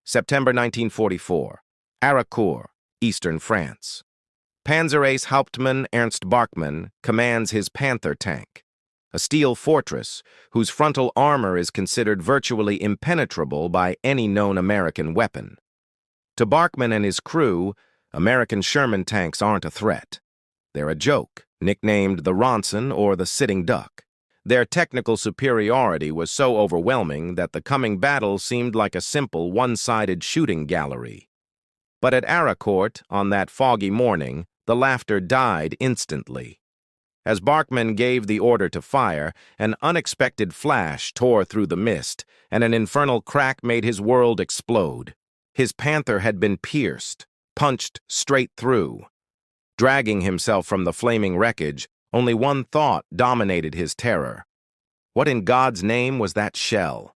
September 1944. Arracourt, eastern France. Panzer Ace Hauptmann Ernst Barkmann commands his Panther tank, a steel fortress whose frontal armor is considered virtually impenetrable by any known American weapon. To Barkmann and his crew, American Sherman tanks aren't a threat. They're a joke, nicknamed the Ronson or the Sitting Duck. Their technical superiority was so overwhelming that the coming battle seemed like a simple one-sided shooting gallery. But at Arracourt, on that foggy morning, the laughter died instantly. As Barkmann gave the order to fire, an unexpected flash tore through the mist, and an infernal crack made his world explode. His Panther had been pierced, punched straight through. Dragging himself from the flaming wreckage, only one thought dominated his terror. What in God's name was that shell?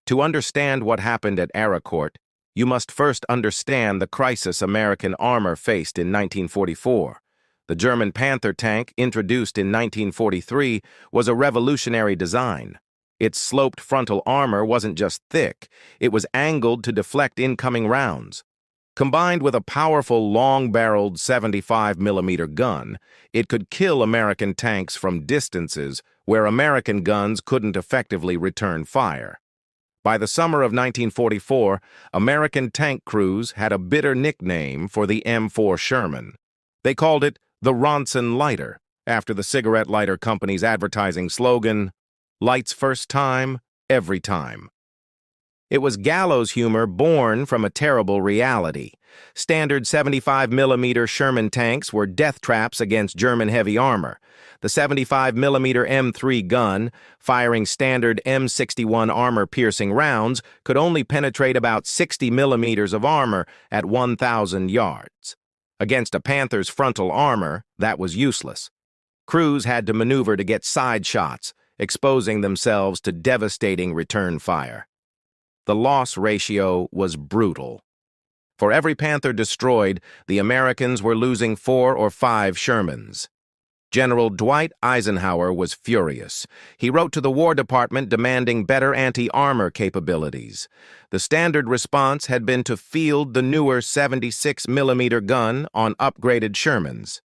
To understand what happened at Arracourt, you must first understand the crisis American armor faced in 1944. The German Panther tank, introduced in 1943, was a revolutionary design. Its sloped frontal armor wasn't just thick, it was angled to deflect incoming rounds. Combined with a powerful, long-barreled 75mm gun, it could kill American tanks from distances where American guns couldn't effectively return fire. By the summer of 1944, American tank crews had a bitter nickname for the M4 Sherman. They called it the Ronson Lighter, after the cigarette lighter company's advertising slogan, "Lights first time, every time." It was gallows humor born from a terrible reality. Standard 75mm Sherman tanks were death traps against German heavy armor. The 75mm M3 gun, firing standard M61 armor-piercing rounds, could only penetrate about 60mm of armor at 1,000 yards. Against a Panther's frontal armor, that was useless. Crews had to maneuver to get side shots, exposing themselves to devastating return fire. The loss ratio was brutal. For every Panther destroyed, the Americans were losing 4 or 5 Shermans. General Dwight Eisenhower was furious. He wrote to the War Department demanding better anti-armor capabilities. The standard response had been to field the newer 76mm gun on upgraded Shermans.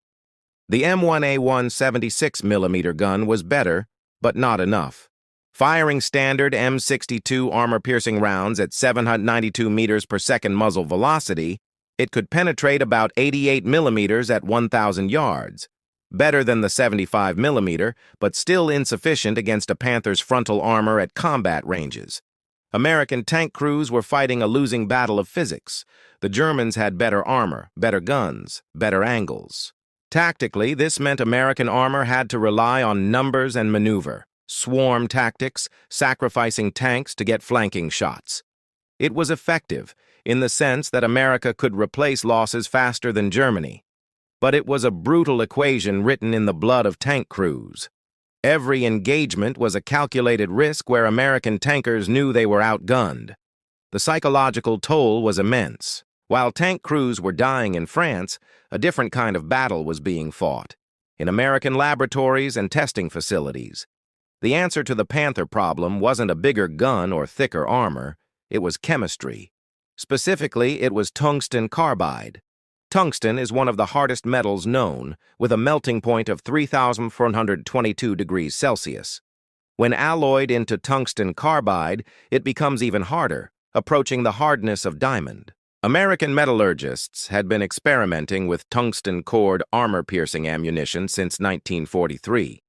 The M1A1 76mm gun was better, but not enough. Firing standard M62 armor-piercing rounds at 792 meters per second muzzle velocity, it could penetrate about 88mm at 1,000 yards. Better than the 75mm, but still insufficient against a Panther's frontal armor at combat ranges. American tank crews were fighting a losing battle of physics. The Germans had better armor, better guns, better angles. Tactically, this meant American armor had to rely on numbers and maneuver. Swarm tactics, sacrificing tanks to get flanking shots. It was effective, in the sense that America could replace losses faster than Germany. But it was a brutal equation written in the blood of tank crews. Every engagement was a calculated risk where American tankers knew they were outgunned. The psychological toll was immense. While tank crews were dying in France, a different kind of battle was being fought, in American laboratories and testing facilities. The answer to the Panther problem wasn't a bigger gun or thicker armor, it was chemistry. Specifically, it was tungsten carbide. Tungsten is one of the hardest metals known, with a melting point of 3,422 degrees Celsius. When alloyed into tungsten carbide, it becomes even harder, approaching the hardness of diamond. American metallurgists had been experimenting with tungsten-cored armor-piercing ammunition since 1943.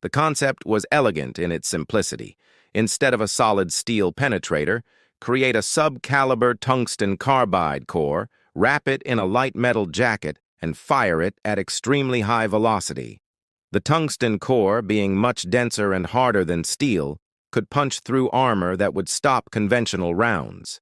The concept was elegant in its simplicity. Instead of a solid steel penetrator, create a sub-caliber tungsten carbide core, wrap it in a light metal jacket, and fire it at extremely high velocity. The tungsten core, being much denser and harder than steel, could punch through armor that would stop conventional rounds.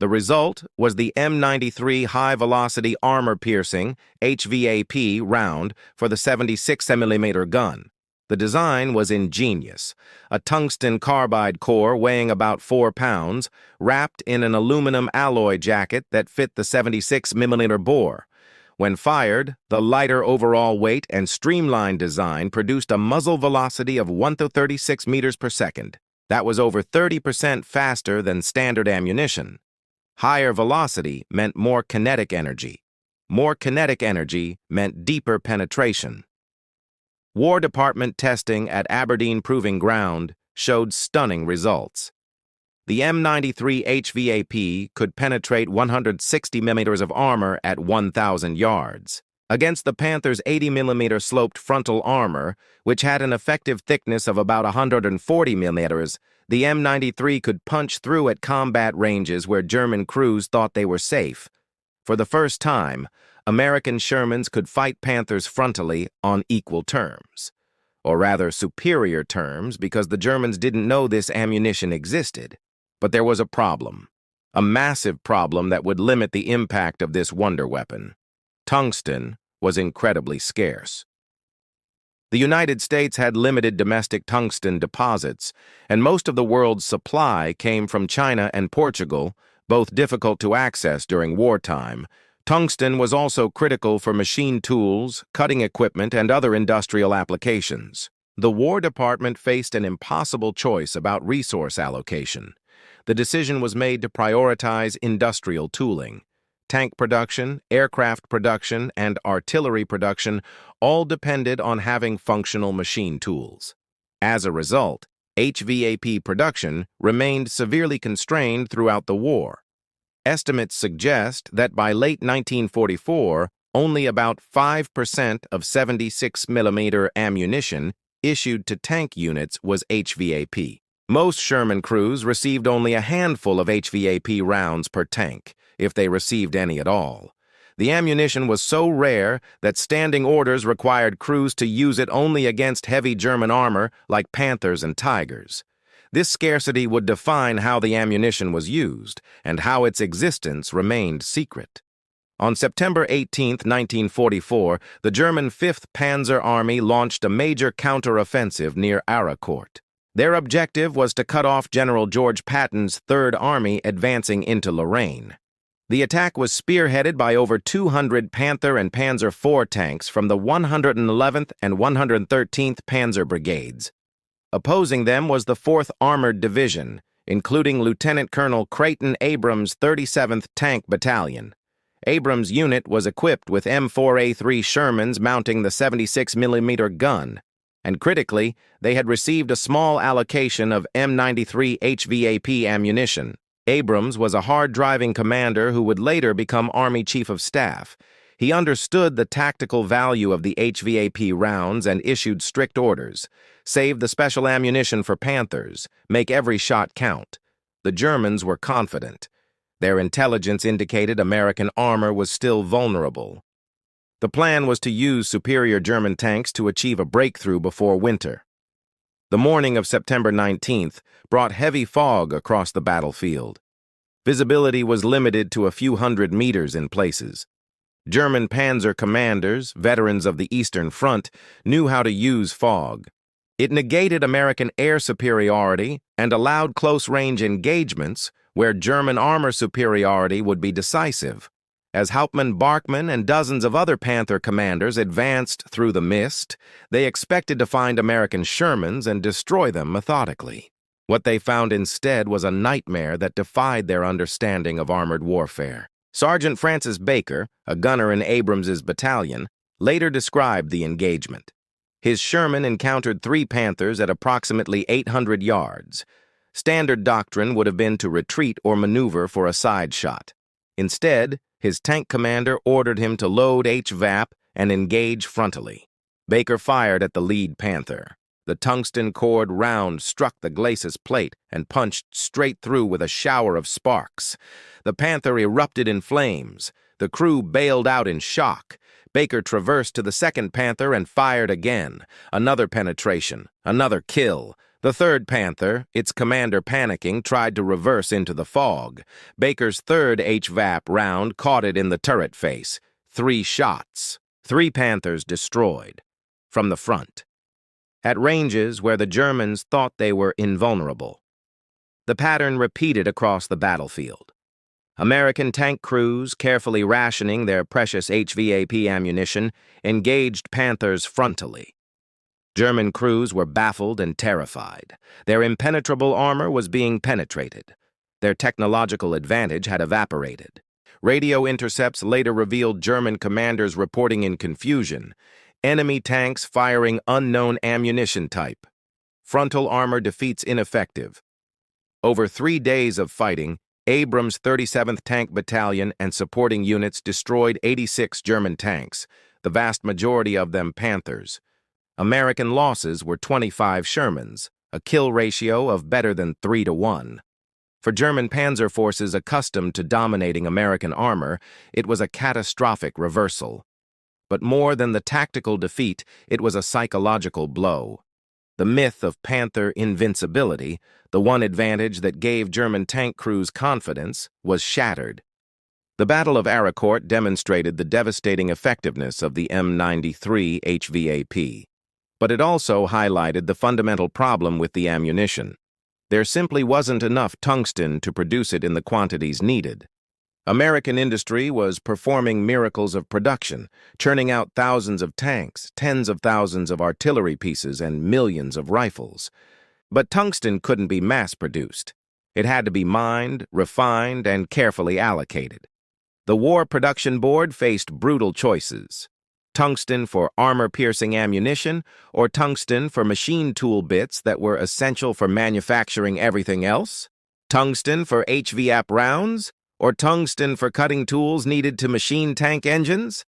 The result was the M93 high-velocity armor-piercing HVAP round for the 76mm gun. The design was ingenious. A tungsten carbide core weighing about 4 pounds, wrapped in an aluminum alloy jacket that fit the 76mm bore. When fired, the lighter overall weight and streamlined design produced a muzzle velocity of 136 meters per second. That was over 30% faster than standard ammunition. Higher velocity meant more kinetic energy. More kinetic energy meant deeper penetration. War Department testing at Aberdeen Proving Ground showed stunning results. The M93 HVAP could penetrate 160 millimeters of armor at 1,000 yards. Against the Panther's 80 millimeter sloped frontal armor, which had an effective thickness of about 140 millimeters, the M93 could punch through at combat ranges where German crews thought they were safe. For the first time, American Shermans could fight Panthers frontally on equal terms. Or rather, superior terms, because the Germans didn't know this ammunition existed. But there was a problem. A massive problem that would limit the impact of this wonder weapon. Tungsten was incredibly scarce. The United States had limited domestic tungsten deposits, and most of the world's supply came from China and Portugal, both difficult to access during wartime. Tungsten was also critical for machine tools, cutting equipment, and other industrial applications. The War Department faced an impossible choice about resource allocation. The decision was made to prioritize industrial tooling. Tank production, aircraft production, and artillery production all depended on having functional machine tools. As a result, HVAP production remained severely constrained throughout the war. Estimates suggest that by late 1944, only about 5% of 76 millimeter ammunition issued to tank units was HVAP. Most Sherman crews received only a handful of HVAP rounds per tank, if they received any at all. The ammunition was so rare that standing orders required crews to use it only against heavy German armor like Panthers and Tigers. This scarcity would define how the ammunition was used and how its existence remained secret. On September 18, 1944, the German 5th Panzer Army launched a major counteroffensive near Arracourt. Their objective was to cut off General George Patton's Third Army advancing into Lorraine. The attack was spearheaded by over 200 Panther and Panzer IV tanks from the 111th and 113th Panzer Brigades. Opposing them was the 4th Armored Division, including Lieutenant Colonel Creighton Abrams' 37th Tank Battalion. Abrams' unit was equipped with M4A3 Shermans mounting the 76 millimeter gun, and critically, they had received a small allocation of M93 HVAP ammunition. Abrams was a hard-driving commander who would later become Army Chief of Staff. He understood the tactical value of the HVAP rounds and issued strict orders. Save the special ammunition for Panthers. Make every shot count. The Germans were confident. Their intelligence indicated American armor was still vulnerable. The plan was to use superior German tanks to achieve a breakthrough before winter. The morning of September 19th brought heavy fog across the battlefield. Visibility was limited to a few hundred meters in places. German Panzer commanders, veterans of the Eastern Front, knew how to use fog. It negated American air superiority and allowed close-range engagements where German armor superiority would be decisive. As Hauptmann Barkmann and dozens of other Panther commanders advanced through the mist, they expected to find American Shermans and destroy them methodically. What they found instead was a nightmare that defied their understanding of armored warfare. Sergeant Francis Baker, a gunner in Abrams's battalion, later described the engagement. His Sherman encountered 3 Panthers at approximately 800 yards. Standard doctrine would have been to retreat or maneuver for a side shot. Instead, his tank commander ordered him to load HVAP and engage frontally. Baker fired at the lead Panther. The tungsten-cored round struck the glacis plate and punched straight through with a shower of sparks. The Panther erupted in flames. The crew bailed out in shock. Baker traversed to the second Panther and fired again. Another penetration, another kill. The third Panther, its commander panicking, tried to reverse into the fog. Baker's third HVAP round caught it in the turret face. 3 shots. 3 Panthers destroyed. From the front. At ranges where the Germans thought they were invulnerable. The pattern repeated across the battlefield. American tank crews, carefully rationing their precious HVAP ammunition, engaged Panthers frontally. German crews were baffled and terrified. Their impenetrable armor was being penetrated. Their technological advantage had evaporated. Radio intercepts later revealed German commanders reporting in confusion, enemy tanks firing unknown ammunition type. Frontal armor defeats ineffective. Over 3 days of fighting, Abrams' 37th Tank Battalion and supporting units destroyed 86 German tanks, the vast majority of them Panthers. American losses were 25 Shermans, a kill ratio of better than 3-to-1. For German panzer forces accustomed to dominating American armor, it was a catastrophic reversal. But more than the tactical defeat, it was a psychological blow. The myth of Panther invincibility, the one advantage that gave German tank crews confidence, was shattered. The Battle of Arracourt demonstrated the devastating effectiveness of the M93 HVAP. But it also highlighted the fundamental problem with the ammunition. There simply wasn't enough tungsten to produce it in the quantities needed. American industry was performing miracles of production, churning out thousands of tanks, tens of thousands of artillery pieces, and millions of rifles. But tungsten couldn't be mass-produced. It had to be mined, refined, and carefully allocated. The War Production Board faced brutal choices: tungsten for armor-piercing ammunition, or tungsten for machine tool bits that were essential for manufacturing everything else? Tungsten for HVAP rounds, or tungsten for cutting tools needed to machine tank engines?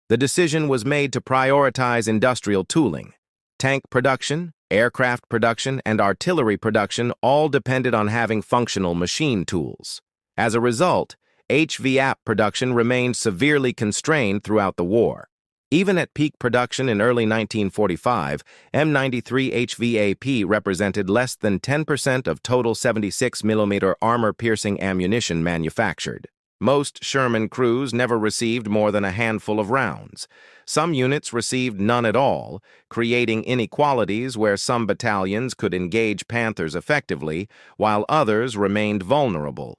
The decision was made to prioritize industrial tooling. Tank production, aircraft production, and artillery production all depended on having functional machine tools. As a result, HVAP production remained severely constrained throughout the war. Even at peak production in early 1945, M93 HVAP represented less than 10% of total 76mm armor-piercing ammunition manufactured. Most Sherman crews never received more than a handful of rounds. Some units received none at all, creating inequalities where some battalions could engage Panthers effectively, while others remained vulnerable.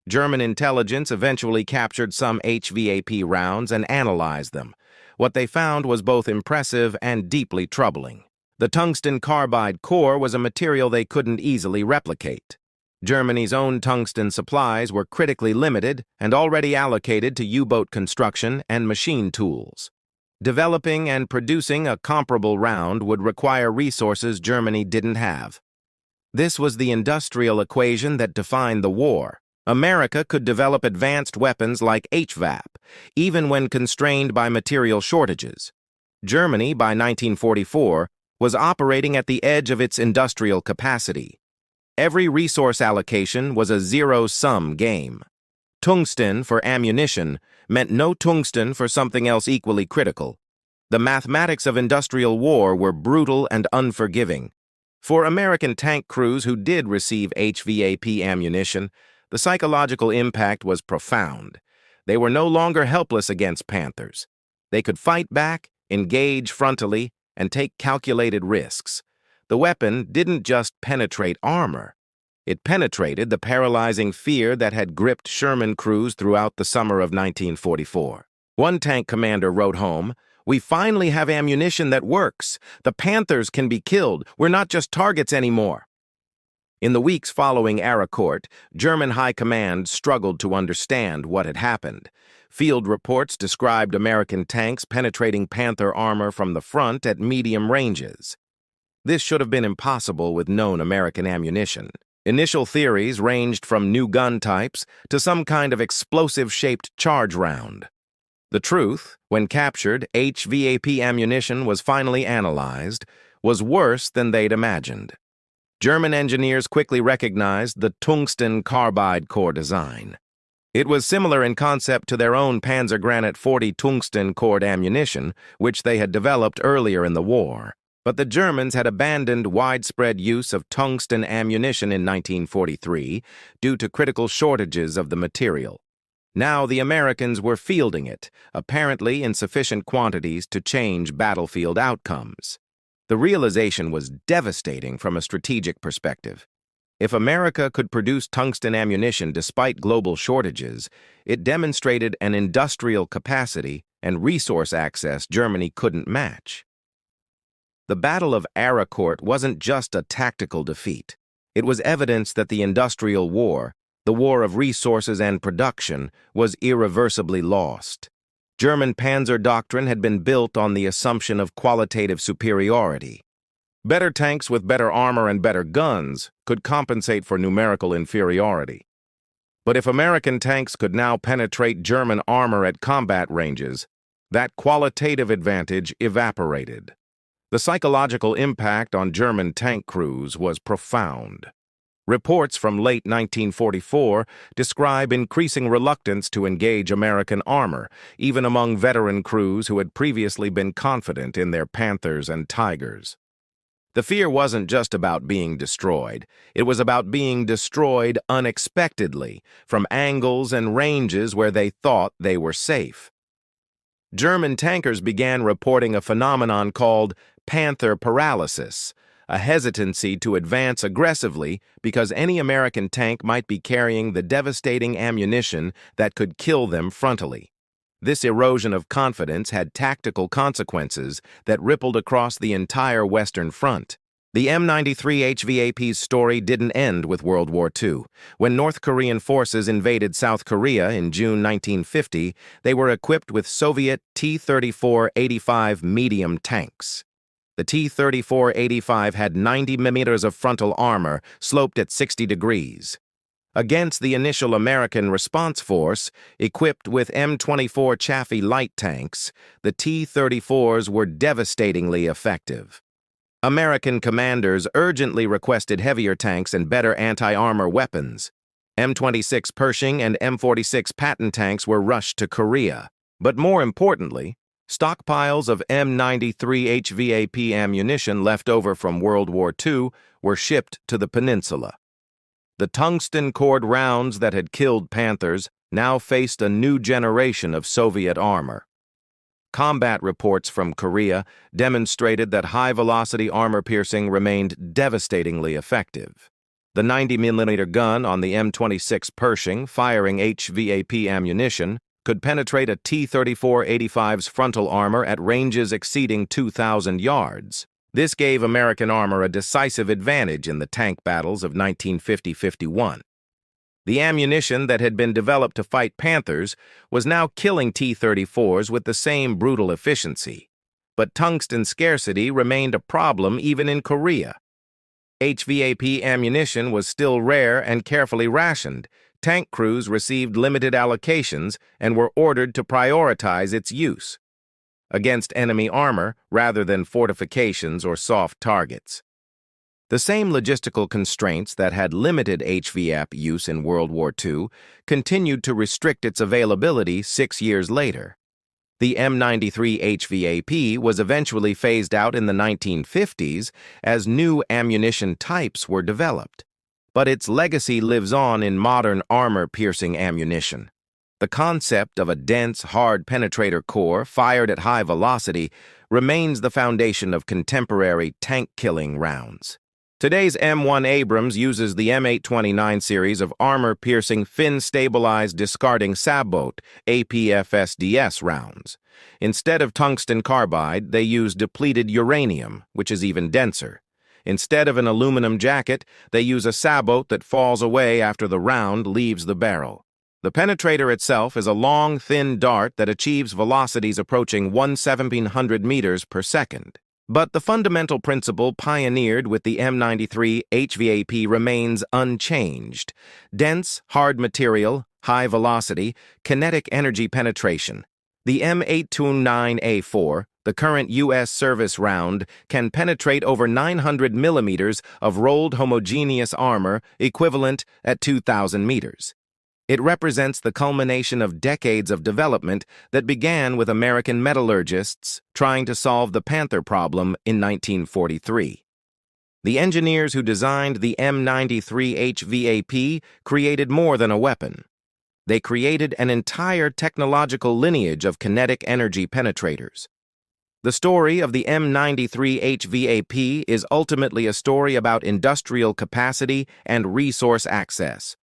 German intelligence eventually captured some HVAP rounds and analyzed them. What they found was both impressive and deeply troubling. The tungsten carbide core was a material they couldn't easily replicate. Germany's own tungsten supplies were critically limited and already allocated to U-boat construction and machine tools. Developing and producing a comparable round would require resources Germany didn't have. This was the industrial equation that defined the war. America could develop advanced weapons like HVAP, even when constrained by material shortages. Germany, by 1944, was operating at the edge of its industrial capacity. Every resource allocation was a zero-sum game. Tungsten for ammunition meant no tungsten for something else equally critical. The mathematics of industrial war were brutal and unforgiving. For American tank crews who did receive HVAP ammunition, the psychological impact was profound. They were no longer helpless against Panthers. They could fight back, engage frontally, and take calculated risks. The weapon didn't just penetrate armor. It penetrated the paralyzing fear that had gripped Sherman crews throughout the summer of 1944. One tank commander wrote home, "We finally have ammunition that works. The Panthers can be killed. We're not just targets anymore." In the weeks following Arracourt, German high command struggled to understand what had happened. Field reports described American tanks penetrating Panther armor from the front at medium ranges. This should have been impossible with known American ammunition. Initial theories ranged from new gun types to some kind of explosive-shaped charge round. The truth, when captured, HVAP ammunition was finally analyzed, was worse than they'd imagined. German engineers quickly recognized the tungsten carbide core design. It was similar in concept to their own Panzer Granate 40 tungsten-cored ammunition, which they had developed earlier in the war. But the Germans had abandoned widespread use of tungsten ammunition in 1943 due to critical shortages of the material. Now the Americans were fielding it, apparently in sufficient quantities to change battlefield outcomes. The realization was devastating from a strategic perspective. If America could produce tungsten ammunition despite global shortages, it demonstrated an industrial capacity and resource access Germany couldn't match. The Battle of Arracourt wasn't just a tactical defeat. It was evidence that the industrial war, the war of resources and production was irreversibly lost. German Panzer doctrine had been built on the assumption of qualitative superiority. Better tanks with better armor and better guns could compensate for numerical inferiority. But if American tanks could now penetrate German armor at combat ranges, that qualitative advantage evaporated. The psychological impact on German tank crews was profound. Reports from late 1944 describe increasing reluctance to engage American armor, even among veteran crews who had previously been confident in their Panthers and Tigers. The fear wasn't just about being destroyed. It was about being destroyed unexpectedly, from angles and ranges where they thought they were safe. German tankers began reporting a phenomenon called Panther paralysis, a hesitancy to advance aggressively because any American tank might be carrying the devastating ammunition that could kill them frontally. This erosion of confidence had tactical consequences that rippled across the entire Western Front. The M93 HVAP's story didn't end with World War II. When North Korean forces invaded South Korea in June 1950, they were equipped with Soviet T-34-85 medium tanks. The T-34-85 had 90 millimeters of frontal armor, sloped at 60 degrees. Against the initial American response force, equipped with M24 Chaffee light tanks, the T-34s were devastatingly effective. American commanders urgently requested heavier tanks and better anti-armor weapons. M26 Pershing and M46 Patton tanks were rushed to Korea. But more importantly, stockpiles of M93 HVAP ammunition left over from World War II were shipped to the peninsula. The tungsten-cored rounds that had killed Panthers now faced a new generation of Soviet armor. Combat reports from Korea demonstrated that high-velocity armor piercing remained devastatingly effective. The 90mm gun on the M26 Pershing, firing HVAP ammunition, could penetrate a T-34-85's frontal armor at ranges exceeding 2,000 yards. This gave American armor a decisive advantage in the tank battles of 1950-51. The ammunition that had been developed to fight Panthers was now killing T-34s with the same brutal efficiency. But tungsten scarcity remained a problem even in Korea. HVAP ammunition was still rare and carefully rationed. Tank crews received limited allocations and were ordered to prioritize its use against enemy armor rather than fortifications or soft targets. The same logistical constraints that had limited HVAP use in World War II continued to restrict its availability 6 years later. The M93 HVAP was eventually phased out in the 1950s as new ammunition types were developed. But its legacy lives on in modern armor-piercing ammunition. The concept of a dense, hard penetrator core fired at high velocity remains the foundation of contemporary tank-killing rounds. Today's M1 Abrams uses the M829 series of armor-piercing, fin-stabilized discarding sabot APFSDS rounds. Instead of tungsten carbide, they use depleted uranium, which is even denser. Instead of an aluminum jacket, they use a sabot that falls away after the round leaves the barrel. The penetrator itself is a long, thin dart that achieves velocities approaching 1/1700 meters per second. But the fundamental principle pioneered with the M93 HVAP remains unchanged. Dense, hard material, high velocity, kinetic energy penetration. The M829A4, the current U.S. service round, can penetrate over 900 millimeters of rolled homogeneous armor equivalent at 2,000 meters. It represents the culmination of decades of development that began with American metallurgists trying to solve the Panther problem in 1943. The engineers who designed the M93 HVAP created more than a weapon. They created an entire technological lineage of kinetic energy penetrators. The story of the M93 HVAP is ultimately a story about industrial capacity and resource access.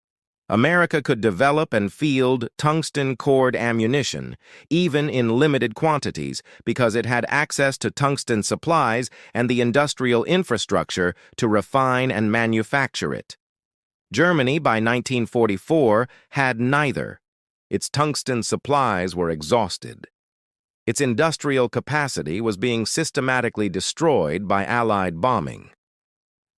America could develop and field tungsten-cored ammunition, even in limited quantities, because it had access to tungsten supplies and the industrial infrastructure to refine and manufacture it. Germany, by 1944, had neither. Its tungsten supplies were exhausted. Its industrial capacity was being systematically destroyed by Allied bombing.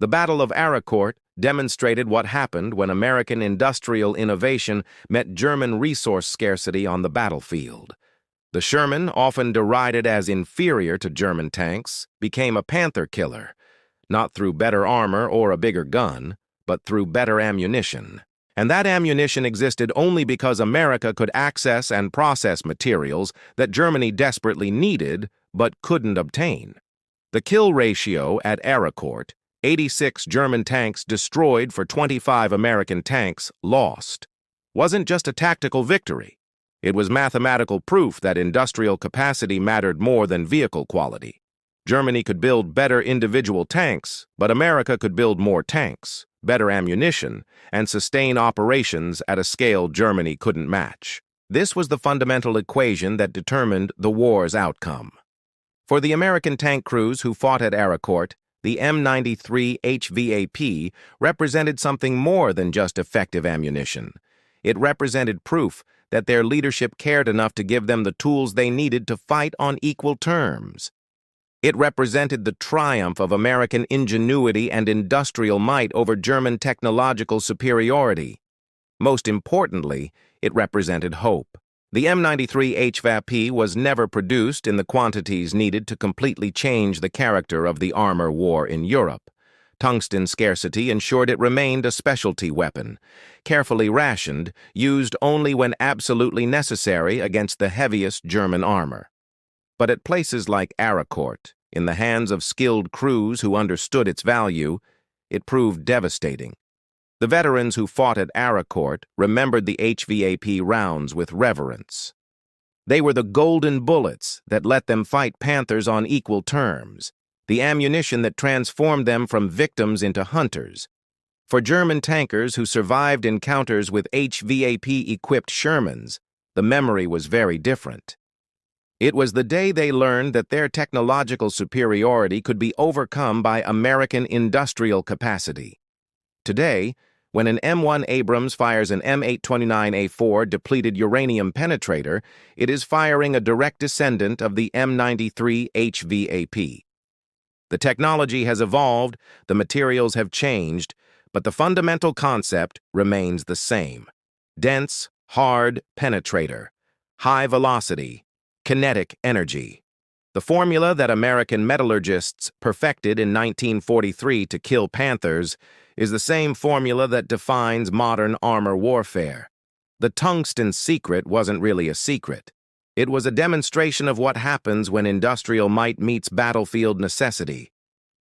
The Battle of Arracourt demonstrated what happened when American industrial innovation met German resource scarcity on the battlefield. The Sherman, often derided as inferior to German tanks, became a Panther killer, not through better armor or a bigger gun, but through better ammunition. And that ammunition existed only because America could access and process materials that Germany desperately needed but couldn't obtain. The kill ratio at Arracourt, 86 German tanks destroyed for 25 American tanks lost, wasn't just a tactical victory. It was mathematical proof that industrial capacity mattered more than vehicle quality. Germany could build better individual tanks, but America could build more tanks, better ammunition, and sustain operations at a scale Germany couldn't match. This was the fundamental equation that determined the war's outcome. For the American tank crews who fought at Arracourt, the M93 HVAP represented something more than just effective ammunition. It represented proof that their leadership cared enough to give them the tools they needed to fight on equal terms. It represented the triumph of American ingenuity and industrial might over German technological superiority. Most importantly, it represented hope. The M93 HVAP was never produced in the quantities needed to completely change the character of the armor war in Europe. Tungsten scarcity ensured it remained a specialty weapon, carefully rationed, used only when absolutely necessary against the heaviest German armor. But at places like Arracourt, in the hands of skilled crews who understood its value, it proved devastating. The veterans who fought at Arracourt remembered the HVAP rounds with reverence. They were the golden bullets that let them fight Panthers on equal terms, the ammunition that transformed them from victims into hunters. For German tankers who survived encounters with HVAP-equipped Shermans, the memory was very different. It was the day they learned that their technological superiority could be overcome by American industrial capacity. Today, when an M1 Abrams fires an M829A4 depleted uranium penetrator, it is firing a direct descendant of the M93 HVAP. The technology has evolved, the materials have changed, but the fundamental concept remains the same. Dense, hard penetrator, high velocity, kinetic energy. The formula that American metallurgists perfected in 1943 to kill Panthers is the same formula that defines modern armor warfare. The tungsten secret wasn't really a secret. It was a demonstration of what happens when industrial might meets battlefield necessity,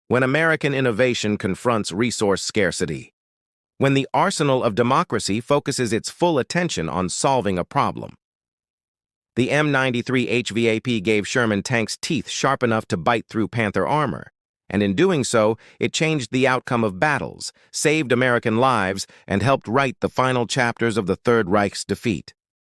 when American innovation confronts resource scarcity, when the arsenal of democracy focuses its full attention on solving a problem. The M93 HVAP gave Sherman tanks teeth sharp enough to bite through Panther armor, and in doing so, it changed the outcome of battles, saved American lives, and helped write the final chapters of the Third Reich's defeat.